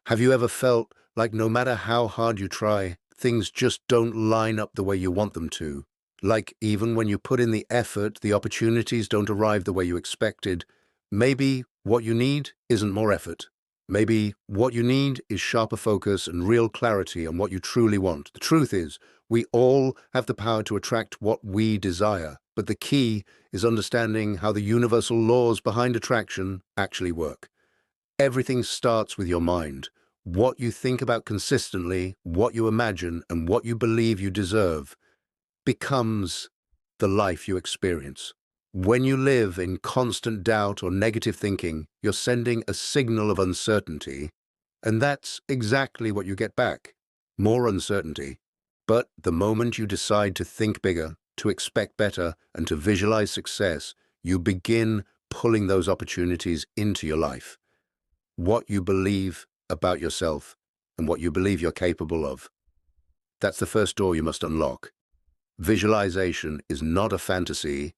Have you ever felt like no matter how hard you try, things just don't line up the way you want them to? Like even when you put in the effort, the opportunities don't arrive the way you expected. Maybe what you need isn't more effort. Maybe what you need is sharper focus and real clarity on what you truly want. The truth is, we all have the power to attract what we desire, but the key is understanding how the universal laws behind attraction actually work. Everything starts with your mind. What you think about consistently, what you imagine, and what you believe you deserve becomes the life you experience. When you live in constant doubt or negative thinking, you're sending a signal of uncertainty, and that's exactly what you get back. More uncertainty. But the moment you decide to think bigger, to expect better, and to visualize success, you begin pulling those opportunities into your life. What you believe about yourself and what you believe you're capable of. That's the first door you must unlock. Visualization is not a fantasy,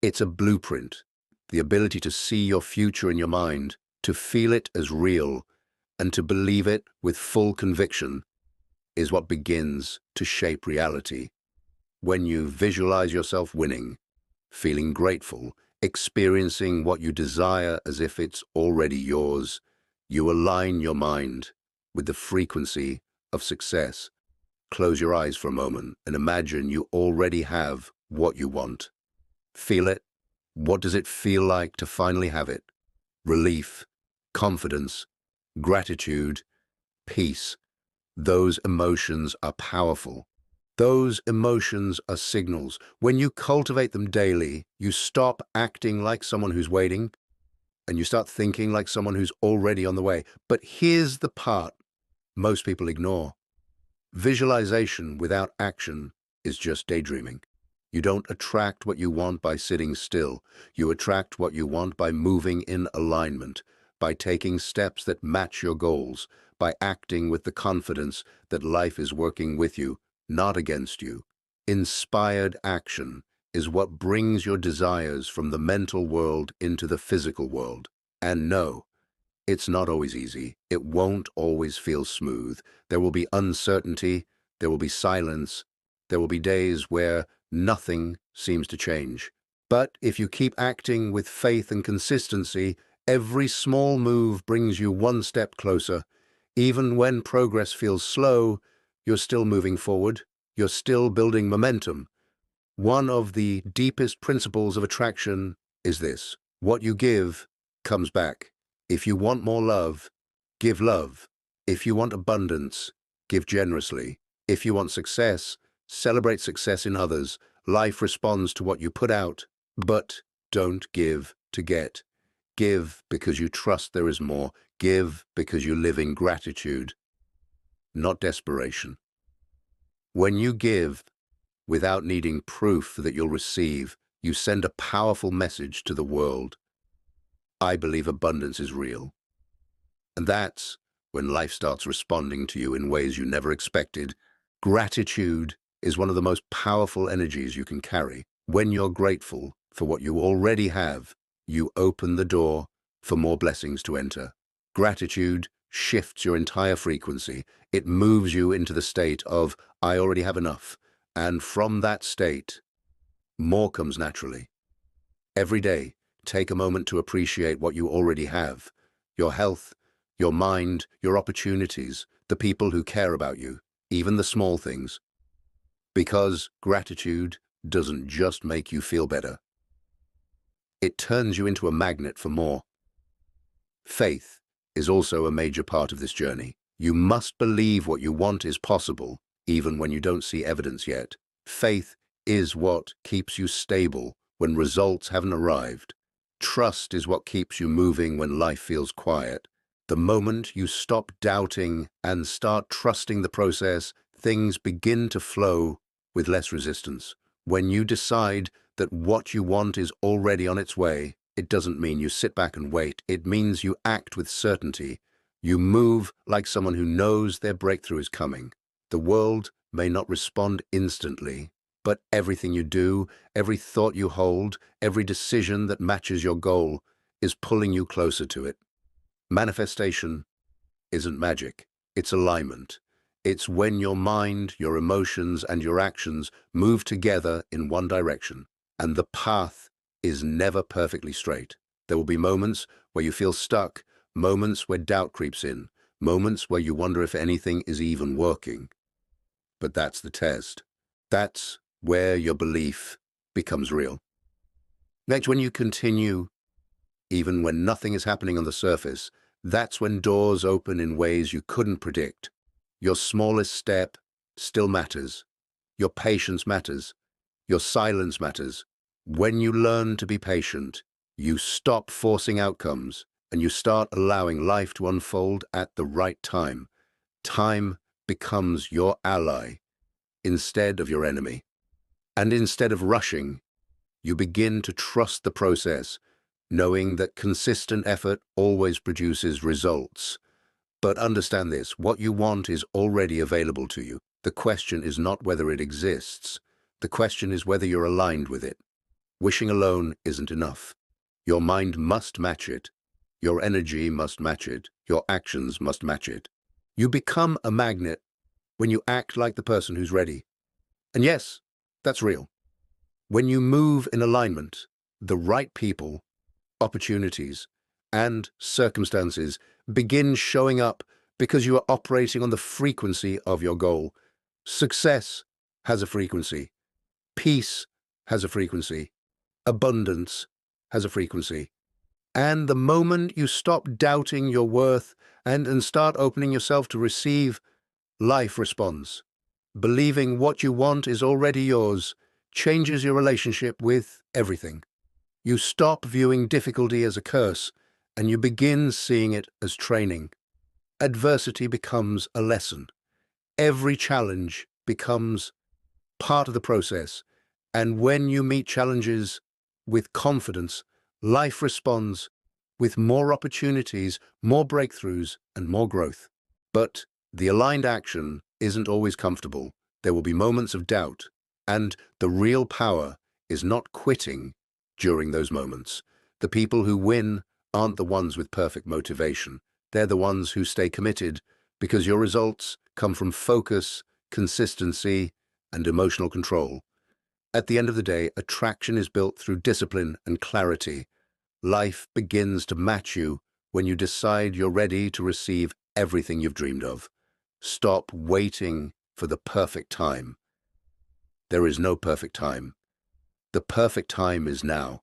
it's a blueprint. The ability to see your future in your mind, to feel it as real, and to believe it with full conviction is what begins to shape reality. When you visualize yourself winning, feeling grateful, experiencing what you desire as if it's already yours, you align your mind with the frequency of success. Close your eyes for a moment and imagine you already have what you want. Feel it. What does it feel like to finally have it? Relief, confidence, gratitude, peace. Those emotions are powerful. Those emotions are signals. When you cultivate them daily, you stop acting like someone who's waiting and you start thinking like someone who's already on the way. But here's the part most people ignore. Visualization without action is just daydreaming. You don't attract what you want by sitting still. You attract what you want by moving in alignment, by taking steps that match your goals, by acting with the confidence that life is working with you, not against you. Inspired action is what brings your desires from the mental world into the physical world. And no, it's not always easy. It won't always feel smooth. There will be uncertainty, there will be silence, there will be days where nothing seems to change. But if you keep acting with faith and consistency, every small move brings you one step closer. Even when progress feels slow, you're still moving forward. You're still building momentum. One of the deepest principles of attraction is this: what you give comes back. If you want more love, give love. If you want abundance, give generously. If you want success, celebrate success in others. Life responds to what you put out, but don't give to get. Give because you trust there is more. Give because you live in gratitude, not desperation. When you give without needing proof that you'll receive, you send a powerful message to the world. I believe abundance is real. And that's when life starts responding to you in ways you never expected. Gratitude is one of the most powerful energies you can carry. When you're grateful for what you already have, you open the door for more blessings to enter. Gratitude shifts your entire frequency. It moves you into the state of, I already have enough. And from that state, more comes naturally. Every day, take a moment to appreciate what you already have: your health, your mind, your opportunities, the people who care about you, even the small things. Because gratitude doesn't just make you feel better. It turns you into a magnet for more. Faith is also a major part of this journey. You must believe what you want is possible, even when you don't see evidence yet. Faith is what keeps you stable when results haven't arrived. Trust is what keeps you moving when life feels quiet. The moment you stop doubting and start trusting the process, things begin to flow with less resistance. When you decide that what you want is already on its way, it doesn't mean you sit back and wait. It means you act with certainty. You move like someone who knows their breakthrough is coming. The world may not respond instantly, but everything you do, every thought you hold, every decision that matches your goal is pulling you closer to it. Manifestation isn't magic, it's alignment. It's when your mind, your emotions, and your actions move together in one direction. And the path is never perfectly straight. There will be moments where you feel stuck, moments where doubt creeps in, moments where you wonder if anything is even working. But that's the test. That's where your belief becomes real. Next, when you continue, even when nothing is happening on the surface, that's when doors open in ways you couldn't predict. Your smallest step still matters. Your patience matters. Your silence matters. When you learn to be patient, you stop forcing outcomes and you start allowing life to unfold at the right time. Time becomes your ally instead of your enemy. And instead of rushing, you begin to trust the process, knowing that consistent effort always produces results. But understand this, what you want is already available to you. The question is not whether it exists. The question is whether you're aligned with it. Wishing alone isn't enough. Your mind must match it. Your energy must match it. Your actions must match it. You become a magnet when you act like the person who's ready. And yes, that's real. When you move in alignment, the right people, opportunities, and circumstances begin showing up because you are operating on the frequency of your goal. Success has a frequency. Peace has a frequency. Abundance has a frequency. And the moment you stop doubting your worth and start opening yourself to receive, life responds. Believing what you want is already yours changes your relationship with everything. You stop viewing difficulty as a curse, and you begin seeing it as training. Adversity becomes a lesson. Every challenge becomes part of the process, and when you meet challenges with confidence, life responds with more opportunities, more breakthroughs, and more growth. But the aligned action isn't always comfortable. There will be moments of doubt, and the real power is not quitting during those moments. The people who win aren't the ones with perfect motivation. They're the ones who stay committed because your results come from focus, consistency, and emotional control. At the end of the day, attraction is built through discipline and clarity. Life begins to match you when you decide you're ready to receive everything you've dreamed of. Stop waiting for the perfect time. There is no perfect time. The perfect time is now.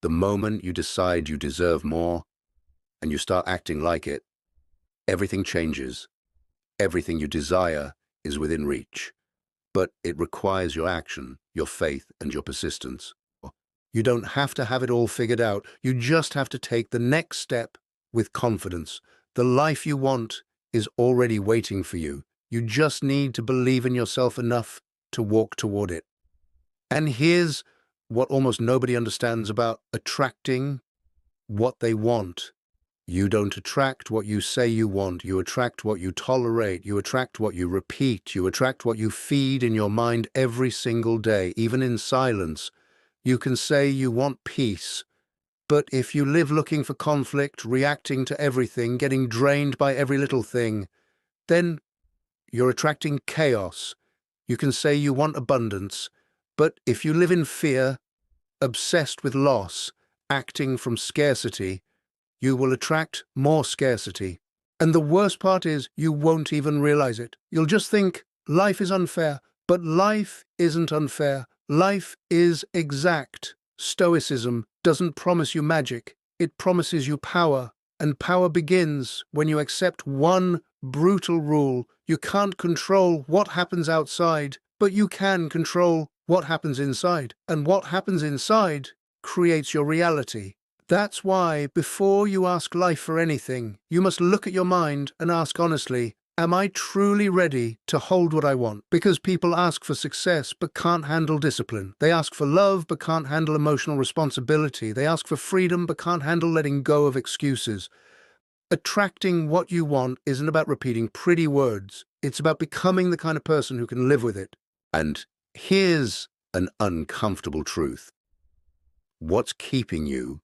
The moment you decide you deserve more and you start acting like it, everything changes. Everything you desire is within reach. But it requires your action, your faith, and your persistence. You don't have to have it all figured out. You just have to take the next step with confidence. The life you want is already waiting for you. You just need to believe in yourself enough to walk toward it. And here's what almost nobody understands about attracting what they want. You don't attract what you say you want. You attract what you tolerate. You attract what you repeat. You attract what you feed in your mind every single day, even in silence. You can say you want peace, but if you live looking for conflict, reacting to everything, getting drained by every little thing, then you're attracting chaos. You can say you want abundance, but if you live in fear, obsessed with loss, acting from scarcity, you will attract more scarcity. And the worst part is you won't even realize it. You'll just think life is unfair, but life isn't unfair. Life is exact. Stoicism doesn't promise you magic. It promises you power. And power begins when you accept one brutal rule. You can't control what happens outside, but you can control what happens inside. And what happens inside creates your reality. That's why, before you ask life for anything, you must look at your mind and ask honestly, am I truly ready to hold what I want? Because people ask for success but can't handle discipline. They ask for love but can't handle emotional responsibility. They ask for freedom but can't handle letting go of excuses. Attracting what you want isn't about repeating pretty words. It's about becoming the kind of person who can live with it. And here's an uncomfortable truth. What's keeping you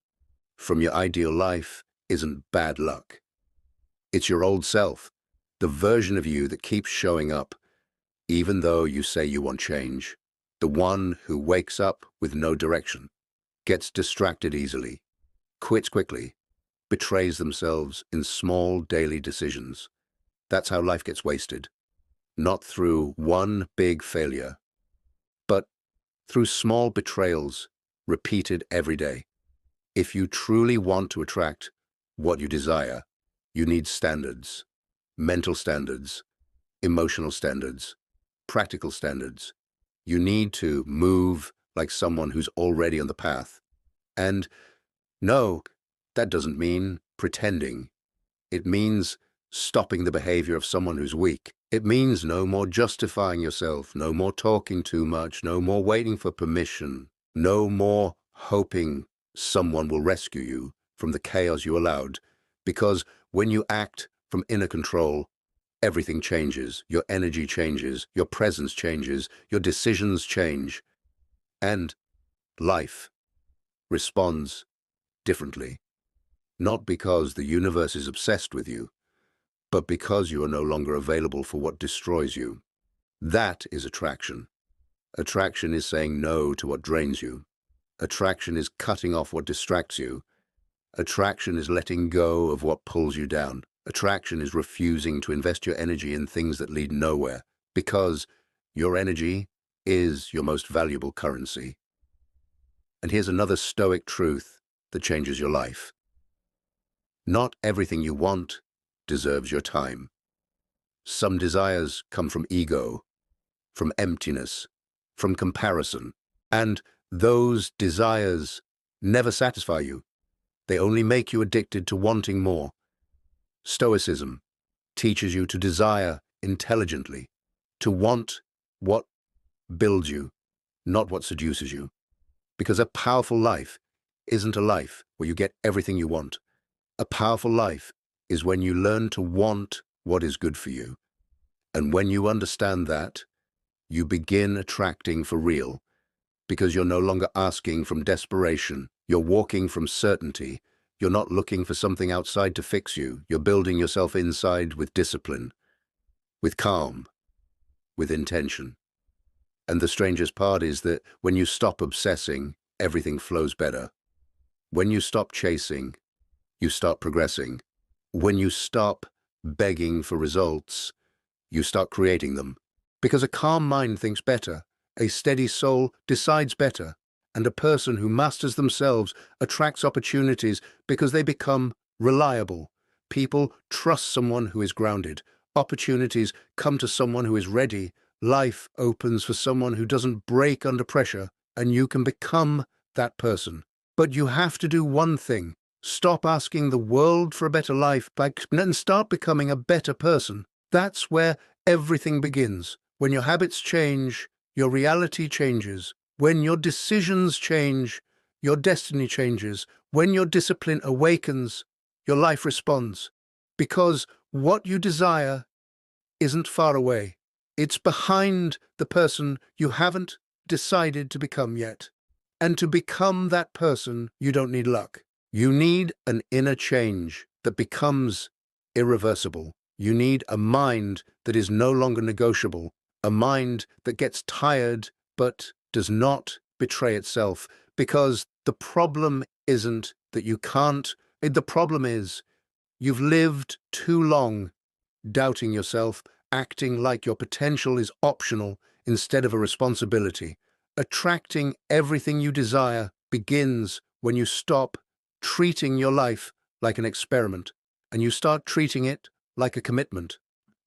from your ideal life isn't bad luck. It's your old self, the version of you that keeps showing up, even though you say you want change. The one who wakes up with no direction, gets distracted easily, quits quickly, betrays themselves in small daily decisions. That's how life gets wasted. Not through one big failure, but through small betrayals repeated every day. If you truly want to attract what you desire, you need standards, mental standards, emotional standards, practical standards. You need to move like someone who's already on the path. And no, that doesn't mean pretending. It means stopping the behavior of someone who's weak. It means no more justifying yourself, no more talking too much, no more waiting for permission, no more hoping someone will rescue you from the chaos you allowed. Because when you act from inner control, everything changes. Your energy changes, your presence changes, your decisions change, and life responds differently. Not because the universe is obsessed with you, but because you are no longer available for what destroys you. That is attraction. Attraction is saying no to what drains you. Attraction is cutting off what distracts you. Attraction is letting go of what pulls you down. Attraction is refusing to invest your energy in things that lead nowhere, because your energy is your most valuable currency. And here's another Stoic truth that changes your life. Not everything you want deserves your time. Some desires come from ego, from emptiness, from comparison, and those desires never satisfy you. They only make you addicted to wanting more. Stoicism teaches you to desire intelligently, to want what builds you, not what seduces you. Because a powerful life isn't a life where you get everything you want. A powerful life is when you learn to want what is good for you. And when you understand that, you begin attracting for real, because you're no longer asking from desperation. You're walking from certainty. You're not looking for something outside to fix you. You're building yourself inside with discipline, with calm, with intention. And the strangest part is that when you stop obsessing, everything flows better. When you stop chasing, you start progressing. When you stop begging for results, you start creating them. Because a calm mind thinks better, a steady soul decides better, and a person who masters themselves attracts opportunities because they become reliable. People trust someone who is grounded. Opportunities come to someone who is ready. Life opens for someone who doesn't break under pressure, and you can become that person. But you have to do one thing. Stop asking the world for a better life and start becoming a better person. That's where everything begins. When your habits change, your reality changes. When your decisions change, your destiny changes. When your discipline awakens, your life responds. Because what you desire isn't far away. It's behind the person you haven't decided to become yet. And to become that person, you don't need luck. You need an inner change that becomes irreversible. You need a mind that is no longer negotiable, a mind that gets tired but does not betray itself. Because the problem isn't that you can't, the problem is you've lived too long doubting yourself, acting like your potential is optional instead of a responsibility. Attracting everything you desire begins when you stop treating your life like an experiment and you start treating it like a commitment.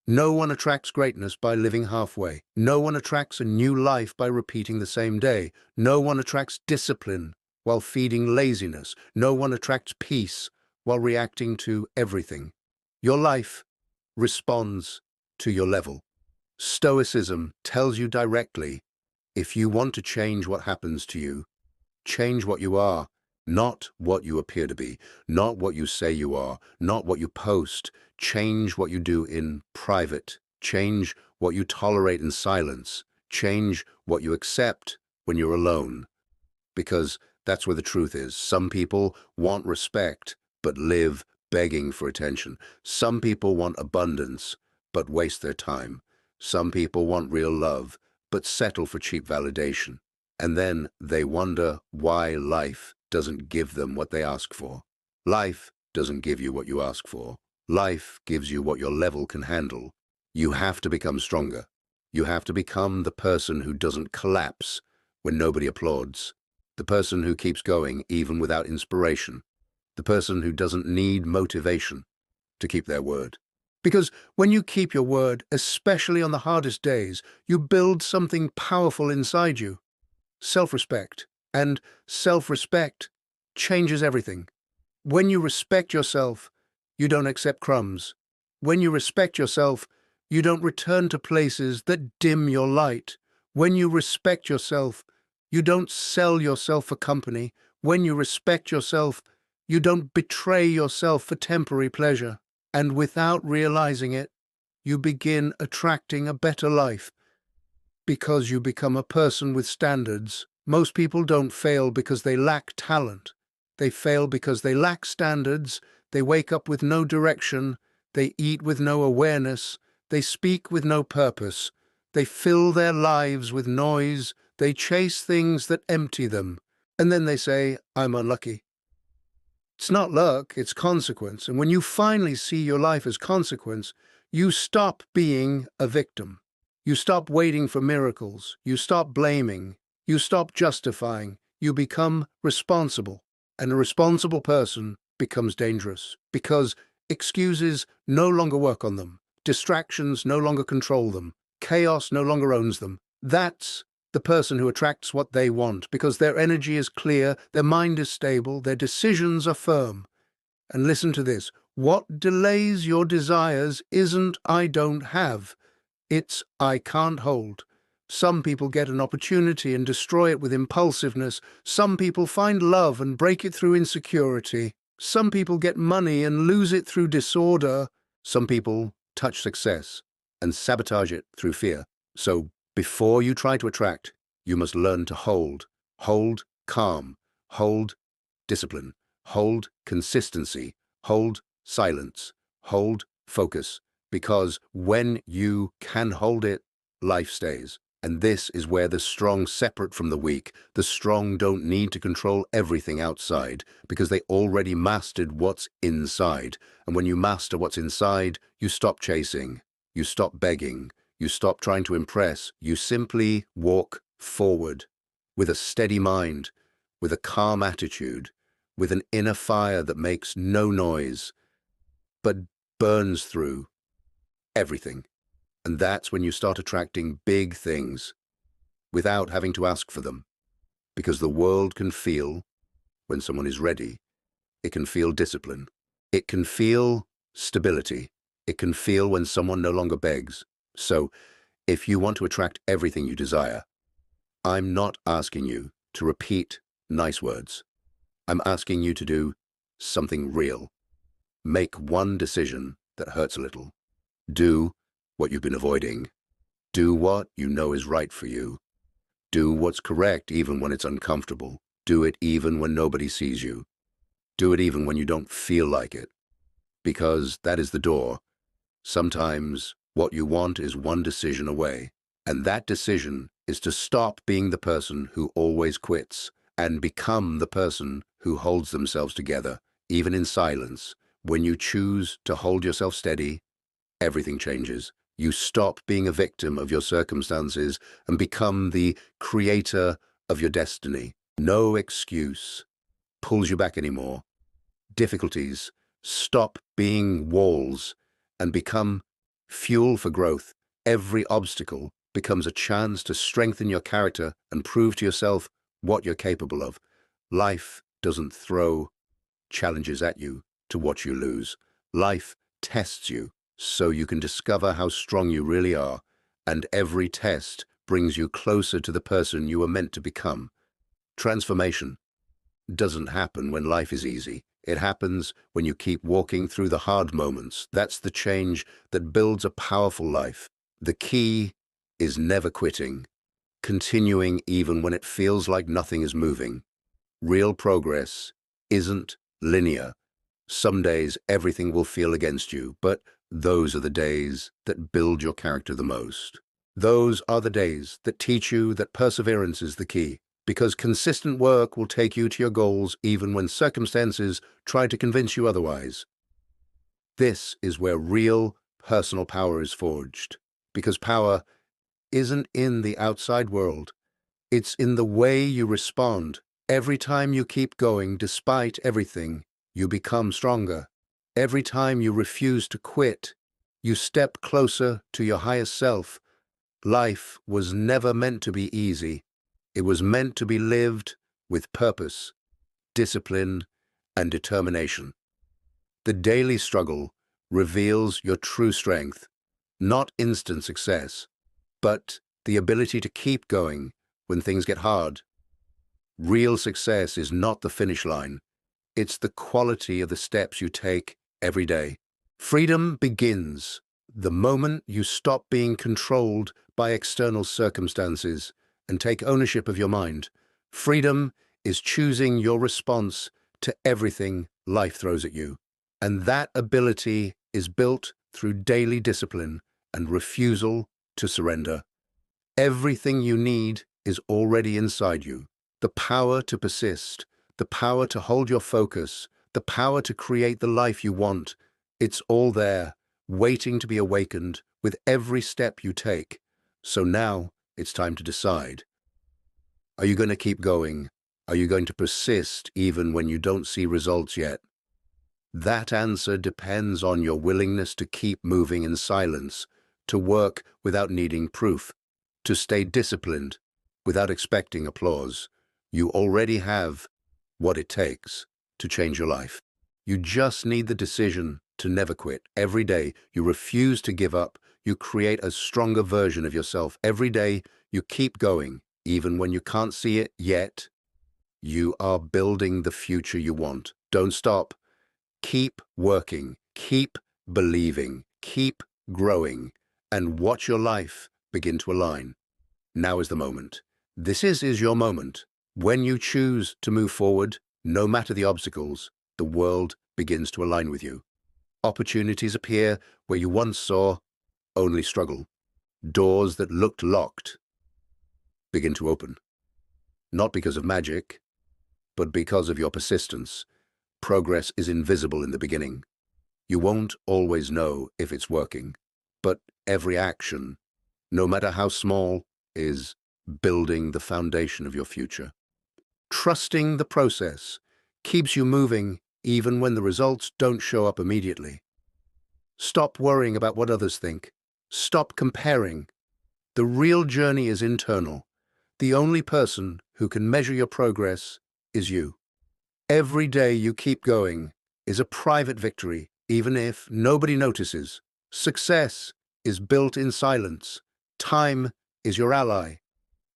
No one attracts greatness by living halfway. No one attracts a new life by repeating the same day. No one attracts discipline while feeding laziness. No one attracts peace while reacting to everything. Your life responds to your level. Stoicism tells you directly, if you want to change what happens to you, change what you are, not what you appear to be, not what you say you are, not what you post. Change what you do in private. Change what you tolerate in silence. Change what you accept when you're alone. Because that's where the truth is. Some people want respect, but live begging for attention. Some people want abundance, but waste their time. Some people want real love, but settle for cheap validation. And then they wonder why life doesn't give them what they ask for. Life doesn't give you what you ask for. Life gives you what your level can handle. You have to become stronger. You have to become the person who doesn't collapse when nobody applauds. The person who keeps going even without inspiration. The person who doesn't need motivation to keep their word. Because when you keep your word, especially on the hardest days, you build something powerful inside you. Self-respect. And self-respect changes everything. When you respect yourself, you don't accept crumbs. When you respect yourself, you don't return to places that dim your light. When you respect yourself, you don't sell yourself for company. When you respect yourself, you don't betray yourself for temporary pleasure. And without realizing it, you begin attracting a better life because you become a person with standards. Most people don't fail because they lack talent. They fail because they lack standards. They wake up with no direction. They eat with no awareness. They speak with no purpose. They fill their lives with noise. They chase things that empty them. And then they say, I'm unlucky. It's not luck, it's consequence. And when you finally see your life as consequence, you stop being a victim. You stop waiting for miracles. You stop blaming. You stop justifying. You become responsible. And a responsible person becomes dangerous because excuses no longer work on them. Distractions no longer control them. Chaos no longer owns them. That's the person who attracts what they want because their energy is clear, their mind is stable, their decisions are firm. And listen to this. What delays your desires isn't I don't have. It's I can't hold. Some people get an opportunity and destroy it with impulsiveness. Some people find love and break it through insecurity. Some people get money and lose it through disorder. Some people touch success and sabotage it through fear. So before you try to attract, you must learn to hold. Hold calm. Hold discipline. Hold consistency. Hold silence. Hold focus. Because when you can hold it, life stays. And this is where the strong separate from the weak. The strong don't need to control everything outside because they already mastered what's inside. And when you master what's inside, you stop chasing. You stop begging. You stop trying to impress. You simply walk forward with a steady mind, with a calm attitude, with an inner fire that makes no noise, but burns through everything. And that's when you start attracting big things without having to ask for them. Because the world can feel, when someone is ready, it can feel discipline. It can feel stability. It can feel when someone no longer begs. So, if you want to attract everything you desire, I'm not asking you to repeat nice words. I'm asking you to do something real. Make one decision that hurts a little. Do what you've been avoiding. Do what you know is right for you. Do what's correct even when it's uncomfortable. Do it even when nobody sees you. Do it even when you don't feel like it. Because that is the door. Sometimes what you want is one decision away. And that decision is to stop being the person who always quits and become the person who holds themselves together, even in silence. When you choose to hold yourself steady, everything changes. You stop being a victim of your circumstances and become the creator of your destiny. No excuse pulls you back anymore. Difficulties stop being walls and become fuel for growth. Every obstacle becomes a chance to strengthen your character and prove to yourself what you're capable of. Life doesn't throw challenges at you to watch you lose. Life tests you so you can discover how strong you really are, and every test brings you closer to the person you were meant to become. Transformation doesn't happen when life is easy. It happens when you keep walking through the hard moments. That's the change that builds a powerful life. The key is never quitting, continuing even when it feels like nothing is moving. Real progress isn't linear. Some days everything will feel against you, but those are the days that build your character the most. Those are the days that teach you that perseverance is the key, because consistent work will take you to your goals even when circumstances try to convince you otherwise. This is where real personal power is forged, because power isn't in the outside world. It's in the way you respond. Every time you keep going despite everything, you become stronger. Every time you refuse to quit, you step closer to your highest self. Life was never meant to be easy. It was meant to be lived with purpose, discipline, and determination. The daily struggle reveals your true strength, not instant success, but the ability to keep going when things get hard. Real success is not the finish line. It's the quality of the steps you take every day. Freedom begins the moment you stop being controlled by external circumstances and take ownership of your mind. Freedom is choosing your response to everything life throws at you. And that ability is built through daily discipline and refusal to surrender. Everything you need is already inside you. The power to persist, the power to hold your focus, the power to create the life you want. It's all there, waiting to be awakened with every step you take. So now it's time to decide. Are you going to keep going? Are you going to persist even when you don't see results yet? That answer depends on your willingness to keep moving in silence, to work without needing proof, to stay disciplined without expecting applause. You already have what it takes to change your life. You just need the decision to never quit. Every day you refuse to give up. You create a stronger version of yourself. Every day you keep going, even when you can't see it yet. You are building the future you want. Don't stop. Keep working, keep believing, keep growing, and watch your life begin to align. Now is the moment. This is your moment. When you choose to move forward, no matter the obstacles, the world begins to align with you. Opportunities appear where you once saw only struggle. Doors that looked locked begin to open. Not because of magic, but because of your persistence. Progress is invisible in the beginning. You won't always know if it's working, but every action, no matter how small, is building the foundation of your future. Trusting the process keeps you moving even when the results don't show up immediately. Stop worrying about what others think. Stop comparing. The real journey is internal. The only person who can measure your progress is you. Every day you keep going is a private victory, even if nobody notices. Success is built in silence. Time is your ally.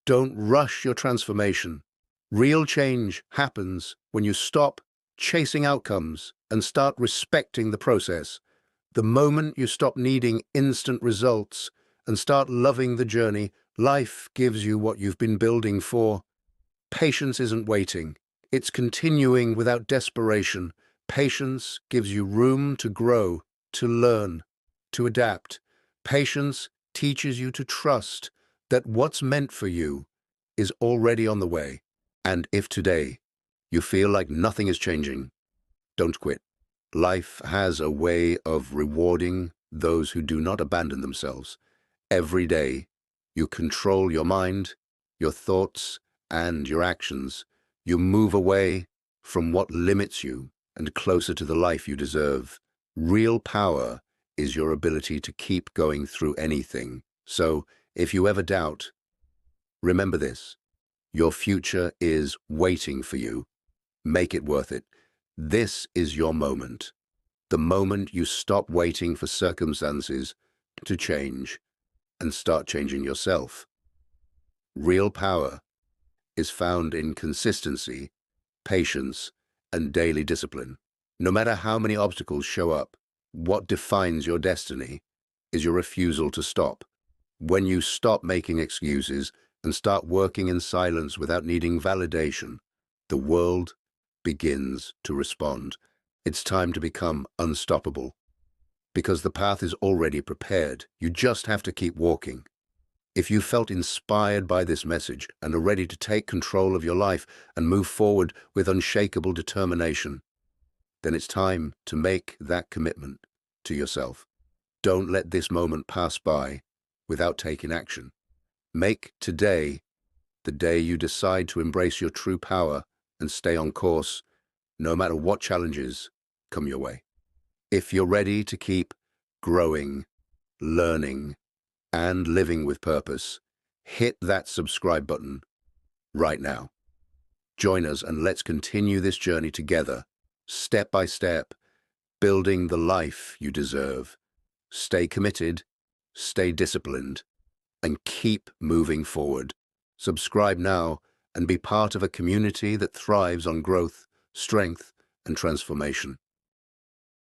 Don't rush your transformation. Real change happens when you stop chasing outcomes and start respecting the process. The moment you stop needing instant results and start loving the journey, life gives you what you've been building for. Patience isn't waiting. It's continuing without desperation. Patience gives you room to grow, to learn, to adapt. Patience teaches you to trust that what's meant for you is already on the way. And if today you feel like nothing is changing, don't quit. Life has a way of rewarding those who do not abandon themselves. Every day, you control your mind, your thoughts, and your actions. You move away from what limits you and closer to the life you deserve. Real power is your ability to keep going through anything. So, if you ever doubt, remember this. Your future is waiting for you. Make it worth it. This is your moment. The moment you stop waiting for circumstances to change and start changing yourself. Real power is found in consistency, patience, and daily discipline. No matter how many obstacles show up, what defines your destiny is your refusal to stop. When you stop making excuses and start working in silence without needing validation, the world begins to respond. It's time to become unstoppable, because the path is already prepared. You just have to keep walking. If you felt inspired by this message and are ready to take control of your life and move forward with unshakable determination, then it's time to make that commitment to yourself. Don't let this moment pass by without taking action. Make today the day you decide to embrace your true power and stay on course, no matter what challenges come your way. If you're ready to keep growing, learning, and living with purpose, hit that subscribe button right now. Join us and let's continue this journey together, step by step, building the life you deserve. Stay committed, stay disciplined, and keep moving forward. Subscribe now and be part of a community that thrives on growth, strength, and transformation.